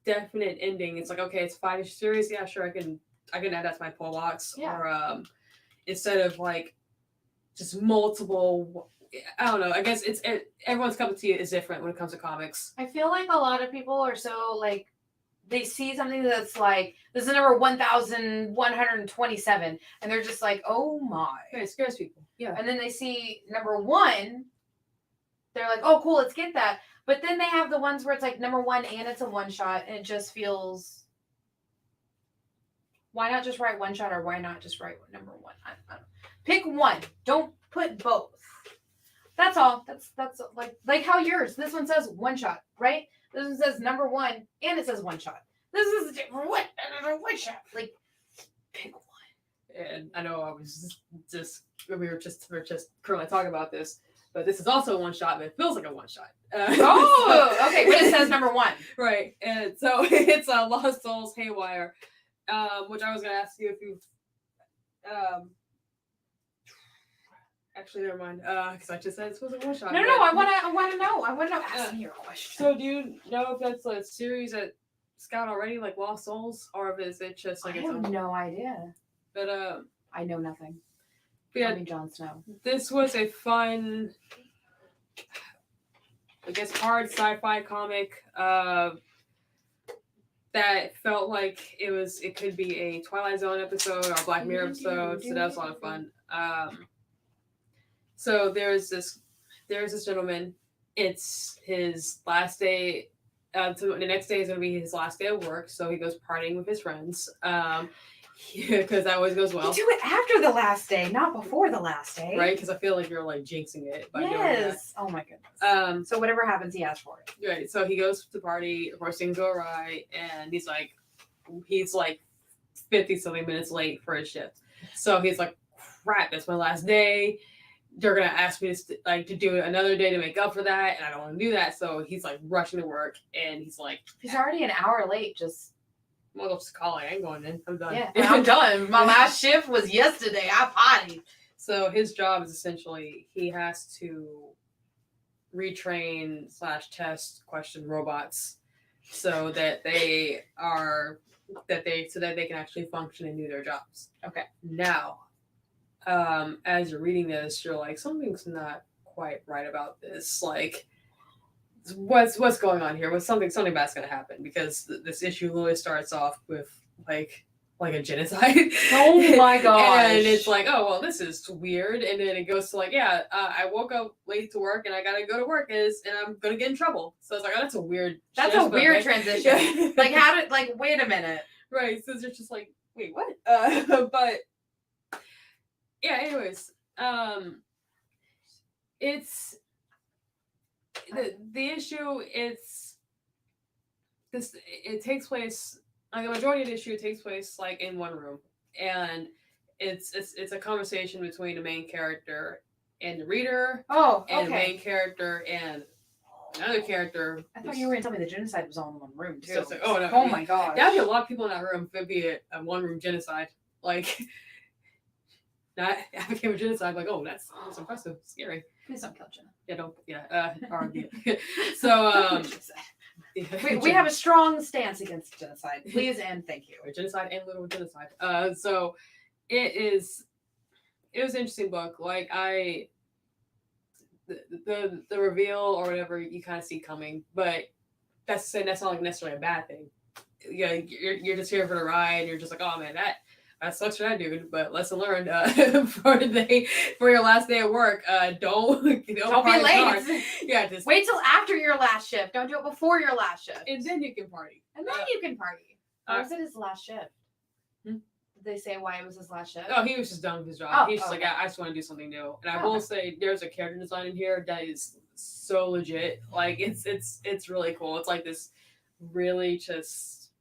definite ending. It's like, okay, it's 5-issue series. Yeah, sure, I can add that to my pull box. Yeah. Or instead of like just multiple. I don't know. I guess everyone's cup of tea is different when it comes to comics. I feel like a lot of people are so like they see something that's like this is number 1127, and they're just like, oh my. It scares people. Yeah. And then they see number 1, they're like, oh cool, let's get that. But then they have the ones where it's like number 1 and it's a one shot, and it just feels. Why not just write one shot, or why not just write number 1? I don't know. Pick one. Don't put both. That's all. That's like how yours. This one says one shot, right? This one says number 1 and it says one shot. This is a different one. One shot. Like pick one. And I know I was just we were just currently talking about this, but this is also a one shot, but it feels like a one shot. Okay. But it says number 1. Right. And so it's Lost Souls Haywire, which I was gonna ask you if you've actually, never mind. Because I just said this was a one shot. No. I want to know. Ask me your question. So, do you know if that's a series that Scout already, like Lost Souls, or if is it just like I have no idea. But I know nothing. Yeah, I mean, Jon Snow. This was a fun, I guess, hard sci-fi comic. That felt like it could be a Twilight Zone episode or a Black Mirror episode. So that was a lot of fun. So there's this gentleman. It's his last day. So the next day is going to be his last day of work. So he goes partying with his friends. Because that always goes well. You do it after the last day, not before the last day. Right? Because I feel like you're like jinxing it by doing that. Oh my goodness. So whatever happens, he asks for it. Right. So he goes to the party. Of course, things go awry, and he's like 50-something minutes late for his shift. So he's like, crap, it's my last day. They're gonna ask me to do another day to make up for that, and I don't want to do that. So he's like rushing to work, and he's already an hour late. Well, I'll just call it. I ain't going in. I'm done. Yeah, I'm done. My last shift was yesterday. I partied. So his job is essentially he has to retrain / test question robots so that they can actually function and do their jobs. Okay. Now, as you're reading this, you're like, something's not quite right about this. Like, what's going on here? Something bad's gonna happen, because this issue literally starts off with like a genocide. Oh my gosh. And it's like, oh well, this is weird. And then it goes to like, I woke up late to work and I gotta go to work and I'm gonna get in trouble. So it's like, oh, that's a weird transition. Like wait a minute. Right. So it's just like, wait, what? But yeah, anyways, it's the issue. It takes place. Like the majority of the issue takes place like in one room, and it's a conversation between the main character and the reader, Oh, and the okay. main character and another character. I thought you were gonna tell me the genocide was all in one room too. So it's like, oh no! Oh my god. That'd be a lot of people in that room. It'd be a one-room genocide. Like, not advocating for genocide. Like, oh, that's impressive, scary. Please don't kill Jenna. Yeah, don't. Yeah. So We have a strong stance against genocide. Please and thank you. genocide and literal genocide. So it was an interesting book. Like the reveal or whatever you kind of see coming, but that's not like necessarily a bad thing. Yeah, you're just here for the ride. And you're just like, oh man, that sucks for that dude. But lesson learned for your last day of work, don't be late. Yeah, just Wait till after your last shift. Don't do it before your last shift. and then you can party. And then you can party. Or was it his last shift? Did they say why it was his last shift? Oh, he was just done with his job. Oh, He's just okay. like, I just want to do something new. And I will say, there's a character design in here that is so legit. Like, it's really cool. It's like this really just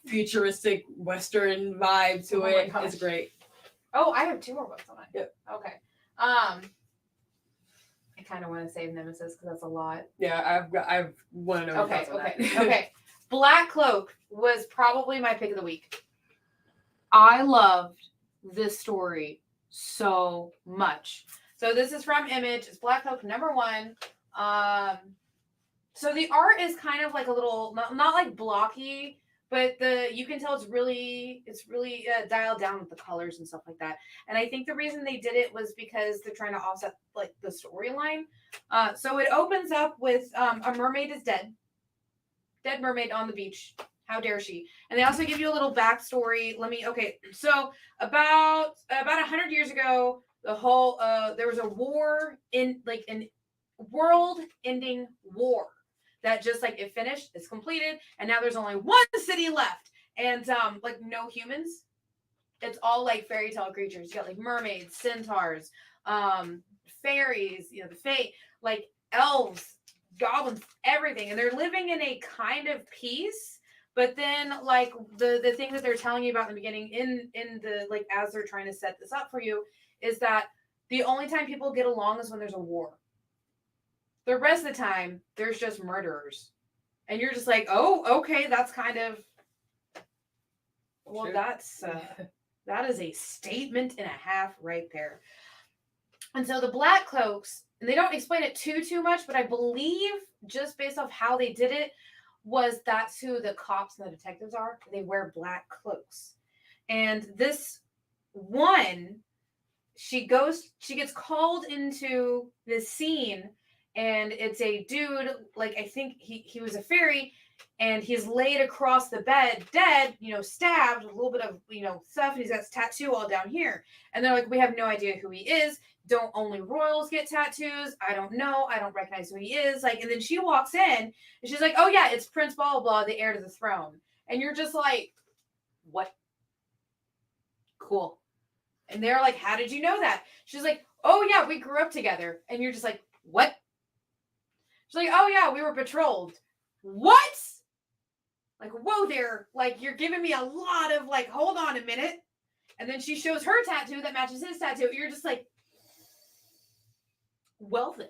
futuristic Western vibe to Oh my it. gosh. It's great. Oh, I have 2 more books on it. Yep. Okay. I kind of want to save Nemesis because that's a lot. Yeah, I've want to know. Okay. Okay. Black Cloak was probably my pick of the week. I loved this story so much. So this is from Image. It's Black Cloak #1. So the art is kind of like a little not like blocky, but you can tell it's really dialed down with the colors and stuff like that. And I think the reason they did it was because they're trying to offset like the storyline. So it opens up with a mermaid is dead mermaid on the beach. How dare she? And they also give you a little backstory. So about 100 years ago, the whole there was a war in like an world-ending war that just like it finished, it's completed, and now there's only one city left, and like no humans. It's all like fairy tale creatures. You got like mermaids, centaurs, fairies, you know, the fae, like elves, goblins, everything, and they're living in a kind of peace. But then, like the thing that they're telling you about in the beginning, in the like as they're trying to set this up for you, is that the only time people get along is when there's a war. The rest of the time, there's just murderers, and you're just like, oh, okay, that's kind of well, Sure. that is a statement and a half right there. And so the Black Cloaks, and they don't explain it too much, but I believe just based off how they did it, was that's who the cops and the detectives are. They wear black cloaks. And this one, she gets called into this scene, and it's a dude, like I think he was a fairy, and he's laid across the bed, dead, you know, stabbed, with a little bit of, you know, stuff, and he's got his tattoo all down here. And they're like, we have no idea who he is. Don't only royals get tattoos? I don't know. I don't recognize who he is. Like, and then she walks in and she's like, oh yeah, it's Prince blah, blah, blah, the heir to the throne. And you're just like, what? Cool. And they're like, how did you know that? She's like, oh yeah, we grew up together. And you're just like, what? She's like, oh yeah, we were betrothed. What? Like, whoa there. Like, you're giving me a lot of like, hold on a minute. And then she shows her tattoo that matches his tattoo. You're just like, well then.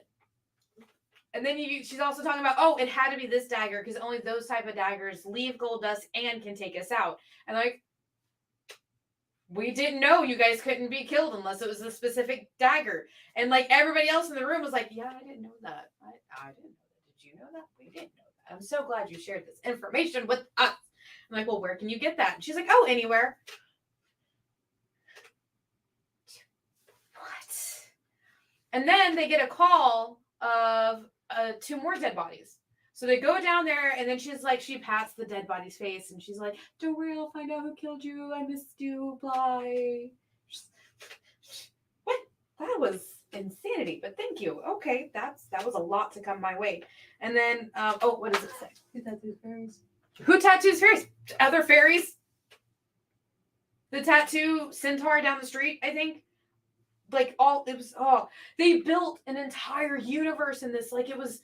And then she's also talking about, oh, it had to be this dagger because only those type of daggers leave gold dust and can take us out. And like, we didn't know you guys couldn't be killed unless it was a specific dagger. And like everybody else in the room was like, yeah, I didn't know that. I didn't know that. Did you know that? We didn't know that. I'm so glad you shared this information with us. I'm like, well, where can you get that? And she's like, oh, anywhere. What? And then they get a call of 2 more dead bodies. So they go down there, and then she's like, she pats the dead body's face, and she's like, don't worry, I'll find out who killed you. I missed you. Bye. What? That was insanity, but thank you. Okay, that was a lot to come my way. And then, what does it say? Who tattoos fairies? Who tattoos fairies? Other fairies? The tattoo centaur down the street, I think. Like, they built an entire universe in this. Like, it was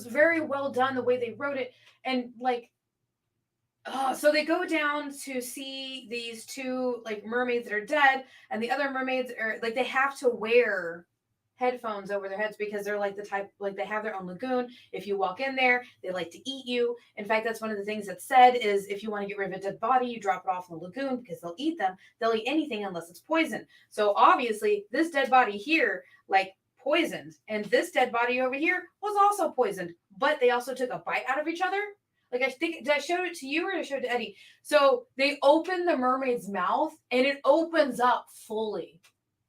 very well done the way they wrote it. And like, So they go down to see these two like mermaids that are dead, and the other mermaids are like they have to wear headphones over their heads because they're like the type like they have their own lagoon. If you walk in there, they like to eat you. In fact, that's one of the things that's said is if you want to get rid of a dead body, you drop it off in the lagoon because they'll eat them. They'll eat anything unless it's poison. So obviously, this dead body here like poisoned, and this dead body over here was also poisoned. But they also took a bite out of each other. Like I think, did I show it to you or did I show it to Eddie? So they open the mermaid's mouth and it opens up fully,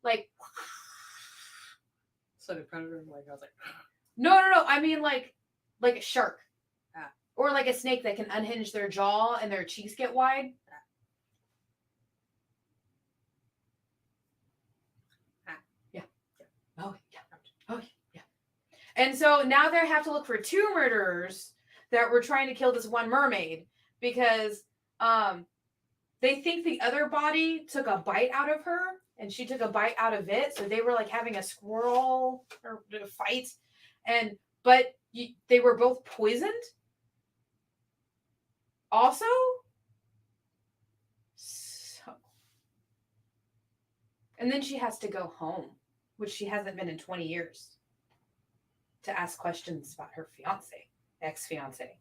like. So the predator, like I was like, No. I mean like a shark, or like a snake that can unhinge their jaw and their cheeks get wide. Yeah. Oh yeah. And so now they have to look for two murderers that were trying to kill this one mermaid because they think the other body took a bite out of her and she took a bite out of it. So they were like having a squirrel or a fight. But they were both poisoned also. So, and then she has to go home, which she hasn't been in 20 years, to ask questions about her ex-fiance.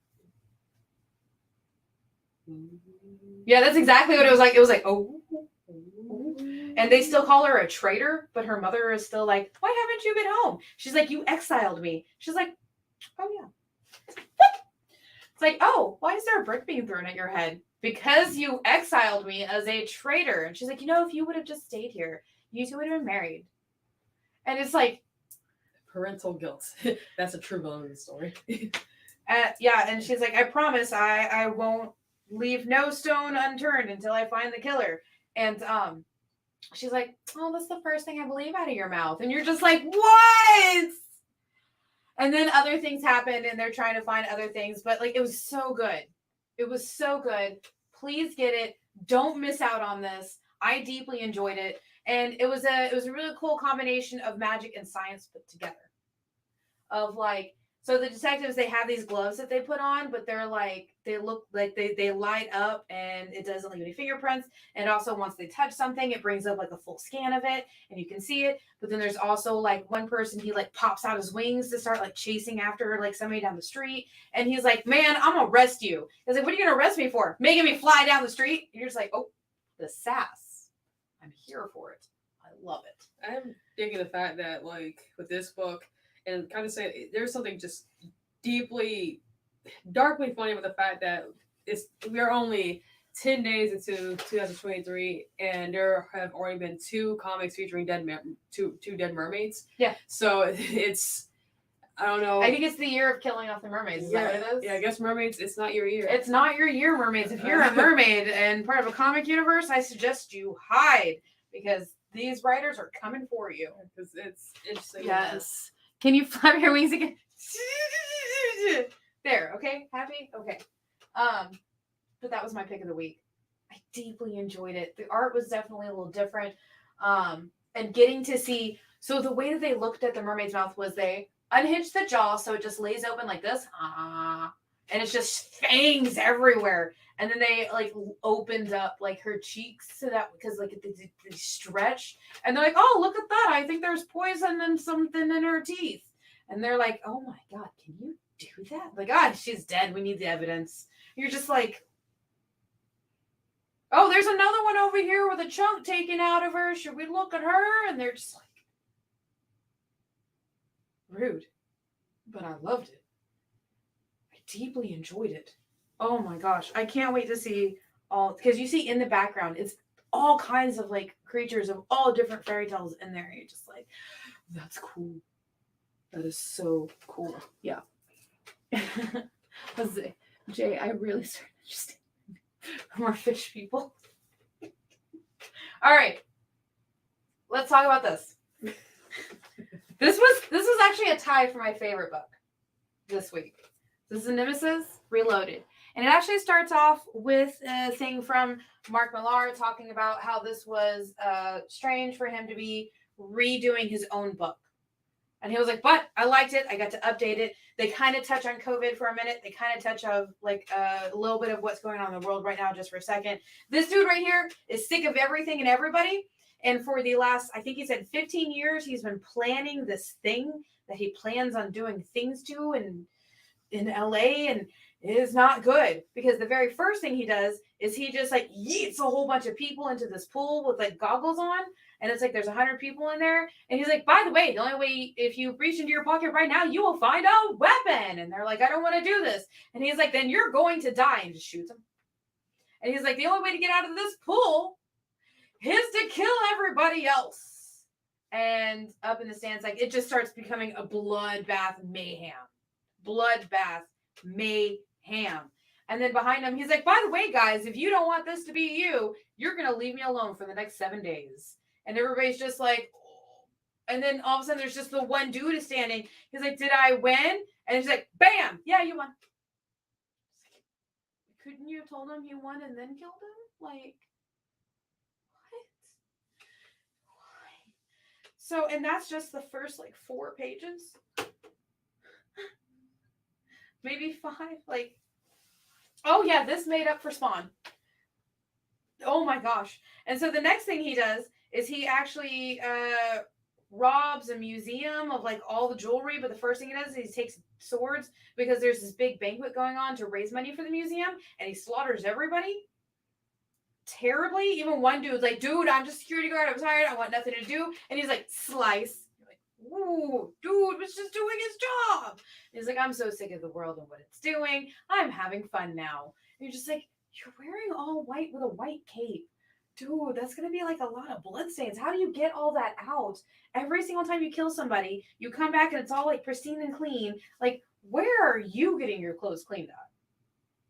Yeah, that's exactly what it was like. It was like, oh. And they still call her a traitor, but her mother is still like, why haven't you been home? She's like, you exiled me. She's like, oh yeah. It's like, oh, why is there a brick being thrown at your head? Because you exiled me as a traitor. And she's like, if you would have just stayed here, you two would have been married. And it's like, parental guilt. That's a true villain in the story. Yeah, and she's like, I promise I won't leave no stone unturned until I find the killer. And she's like, oh, that's the first thing I believe out of your mouth. And you're just like, what? And then other things happened and they're trying to find other things. But like, it was so good. It was so good. Please get it. Don't miss out on this. I deeply enjoyed it. And it was a really cool combination of magic and science put together. Of like, so the detectives, they have these gloves that they put on, but they're like, they look like they light up and it doesn't leave any fingerprints. And also once they touch something, it brings up like a full scan of it and you can see it. But then there's also like one person, he like pops out his wings to start like chasing after like somebody down the street. And he's like, man, I'm gonna arrest you. He's like, what are you gonna arrest me for? Making me fly down the street? And you're just like, oh, the sass. I'm here for it. I love it. I'm digging the fact that like with this book, and kind of say there's something just deeply, darkly funny with the fact that we are only 10 days into 2023, and there have already been 2 comics featuring two dead mermaids. Yeah. So it's, I don't know. I think it's the year of killing off the mermaids. Is that what it is? Yeah, I guess mermaids, it's not your year. It's not your year, mermaids. If you're a mermaid and part of a comic universe, I suggest you hide because these writers are coming for you. Because it's interesting. Yes. Can you flap your wings again? There, okay? Happy? Okay. But that was my pick of the week. I deeply enjoyed it. The art was definitely a little different. And getting to see, so the way that they looked at the mermaid's mouth was they unhinged the jaw, so it just lays open like this. And it's just fangs everywhere. And then they like opened up like her cheeks so that because like they stretch. And they're like, oh, look at that. I think there's poison and something in her teeth. And they're like, oh my God, can you do that? Like, God, she's dead. We need the evidence. You're just like, oh, there's another one over here with a chunk taken out of her. Should we look at her? And they're just like, rude. But I loved it. I deeply enjoyed it. Oh my gosh. I can't wait to see all, because you see in the background, it's all kinds of like creatures of all different fairy tales in there. You're just like, that's cool. That is so cool. Yeah. Let's see. Jay, I really started interested more fish people. All right. Let's talk about this. This was actually a tie for my favorite book this week. This is Nemesis Reloaded. And it actually starts off with a thing from Mark Millar talking about how this was strange for him to be redoing his own book. And he was like, but I liked it. I got to update it. They kind of touch on COVID for a minute. They kind of touch of like a little bit of what's going on in the world right now, just for a second. This dude right here is sick of everything and everybody. And for the last, I think he said 15 years, he's been planning this thing that he plans on doing things to in LA. And it is not good, because the very first thing he does is he just like yeets a whole bunch of people into this pool with like goggles on. And it's like there's 100 people in there. And he's like, by the way, the only way, if you reach into your pocket right now, you will find a weapon. And they're like, I don't want to do this. And he's like, then you're going to die, and just shoots him. And he's like, the only way to get out of this pool is to kill everybody else. And up in the stands, like, it just starts becoming a bloodbath mayhem. Bloodbath mayhem. And then behind him, he's like, by the way, guys, if you don't want this to be you, you're going to leave me alone for the next 7 days. And everybody's just like, oh. And then all of a sudden there's just the one dude is standing. He's like, did I win? And he's like, bam, yeah, you won. Couldn't you have told him you won and then killed him? Like, what? Why? So, and that's just the first like 4 pages. Maybe 5. Like, oh yeah, this made up for Spawn. Oh my gosh. And so the next thing he does is he actually robs a museum of like all the jewelry, but the first thing he does is he takes swords, because there's this big banquet going on to raise money for the museum, and he slaughters everybody terribly. Even one dude's like, dude, I'm just security guard, I'm tired, I want nothing to do. And he's like, slice. You're like, ooh, dude was just doing his job. And he's like, I'm so sick of the world and what it's doing, I'm having fun now. And you're just like, you're wearing all white with a white cape. Dude, that's going to be like a lot of bloodstains. How do you get all that out? Every single time you kill somebody, you come back and it's all like pristine and clean. Like, where are you getting your clothes cleaned up?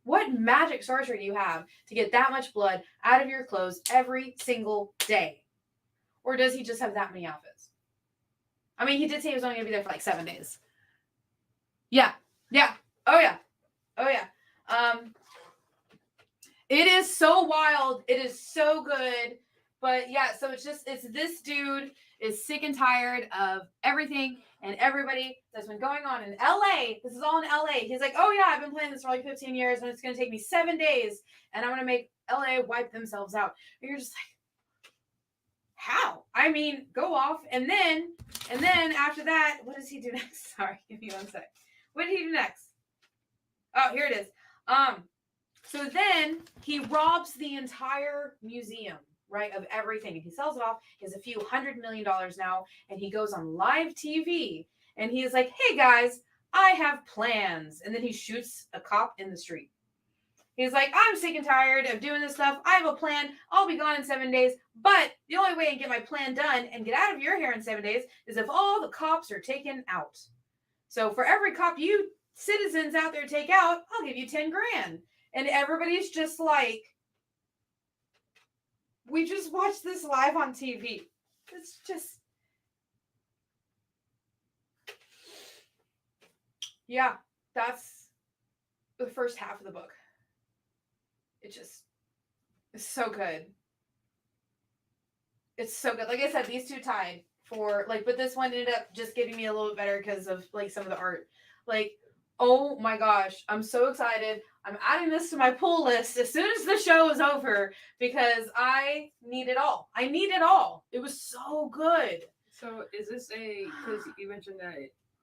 What magic sorcery do you have to get that much blood out of your clothes every single day? Or does he just have that many outfits? I mean, he did say he was only going to be there for like 7 days. Yeah. Yeah. Oh, yeah. Oh, yeah. It is so wild. It is so good. But yeah, so it's this dude is sick and tired of everything and everybody that's been going on in LA. This is all in LA. He's like, oh yeah, I've been playing this for like 15 years and it's going to take me 7 days and I'm going to make LA wipe themselves out. And you're just like, how? I mean, go off. And then after that, what does he do next? Sorry, give me 1 sec. What did he do next? Oh, here it is. So then he robs the entire museum, right, of everything. And he sells it off. He has a few $100 million now. And he goes on live TV. And he is like, hey, guys, I have plans. And then he shoots a cop in the street. He's like, I'm sick and tired of doing this stuff. I have a plan. I'll be gone in 7 days. But the only way I can get my plan done and get out of your hair in 7 days is if all the cops are taken out. So for every cop you citizens out there take out, I'll give you 10 grand. And everybody's just like, we just watched this live on TV. It's just, yeah, that's the first half of the book. It just, it's so good. It's so good. Like I said, these two tied for, like, but this one ended up just getting me a little bit better because of, like, some of the art. Like, oh my gosh, I'm so excited. I'm adding this to my pull list as soon as the show is over because I need it all. I need it all. It was so good. So is this because you mentioned that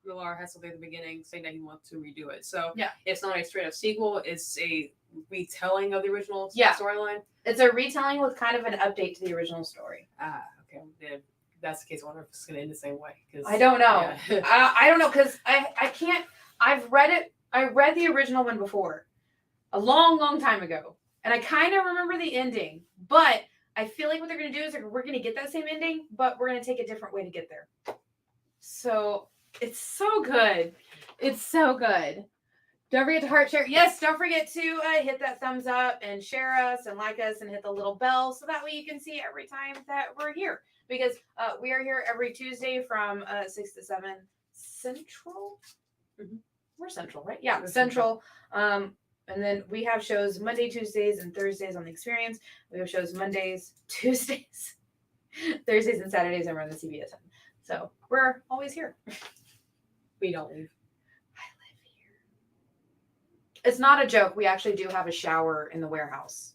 Millar has something at the beginning saying that he wants to redo it. So yeah, it's not a straight up sequel. It's a retelling of the original storyline. It's a retelling with kind of an update to the original story. Ah, okay. If that's the case, I wonder if it's going to end the same way. I don't know. Yeah. I don't know because I can't. I've read it. I read the original one before, a long time ago, and I kind of remember the ending. But I feel like what they're going to do is we're going to get that same ending, but we're going to take a different way to get there. So it's so good. It's so good. Don't forget to heart share. Yes, don't forget to hit that thumbs up and share us and like us and hit the little bell so that way you can see every time that we're here. Because we are here every Tuesday from 6 to 7 Central. Mm-hmm. We're Central, right? Yeah, Central. And then we have shows Monday, Tuesdays, and Thursdays on the Experience. We have shows Mondays, Tuesdays, Thursdays, and Saturdays over on the CBS. So we're always here. We don't leave. I live here. It's not a joke. We actually do have a shower in the warehouse.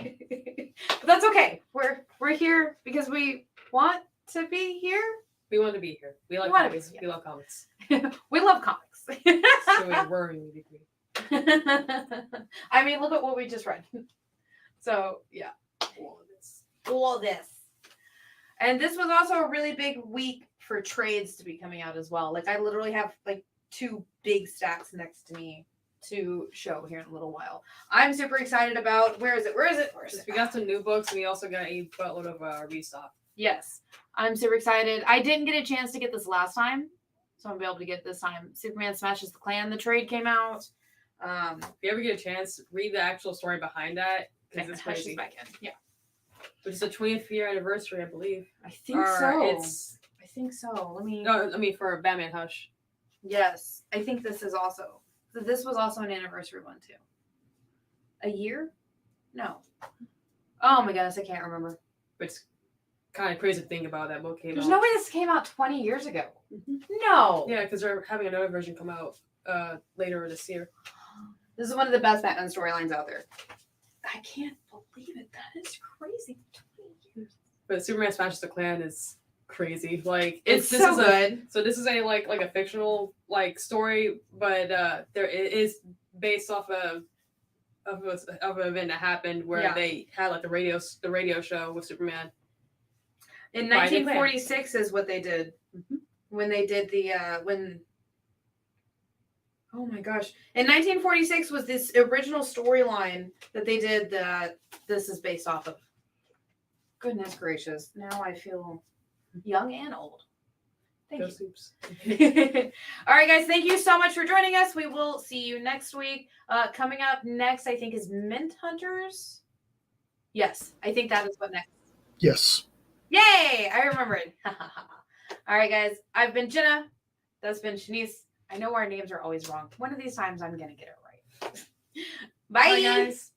But that's okay. We're here because we want to be here. We want to be here. We like We wanna comics. be, yeah. We love comics. We love comics. So we worryingly degree. I mean, look at what we just read. So yeah, all this. And this was also a really big week for trades to be coming out as well. Like I literally have like 2 big stacks next to me to show here in a little while. I'm super excited about. Where is it? We got some new books, and we also got a buttload of restock. Yes, I'm super excited. I didn't get a chance to get this last time, so I'm gonna be able to get it this time. Superman Smashes the Klan. The trade came out. If you ever get a chance, read the actual story behind that because it's crazy. Back in. Yeah, Which is the 20th year anniversary, I believe. I think Or so. It's I think so. Let me. no, I mean for Batman Hush. Yes, I think this is also. This was also an anniversary one too. A year? No. Oh my goodness, I can't remember. It's kind of crazy to think about that book came There's out. no way this came out 20 years ago. No. Yeah, because they're having another version come out later this year. This is one of the best Batman storylines out there. I can't believe it. That is crazy. 20 years. But Superman Smashes the Klan is crazy. Like It's this so is good. So this is a like a fictional like story, but there it is based off of an event that happened where they had like the radio show with Superman. In 1946 is what they did. When they did the oh my gosh. In 1946 was this original storyline that they did that this is based off of. Goodness gracious. Now I feel young and old. Thank you. Soups. All right, guys. Thank you so much for joining us. We will see you next week. Coming up next, I think, is Mint Hunters. Yes, I think that is what next. Yes. Yay! I remembered. All right, guys. I've been Jenna. That's been Shanice. I know our names are always wrong. One of these times I'm going to get it right. Bye. Bye, guys.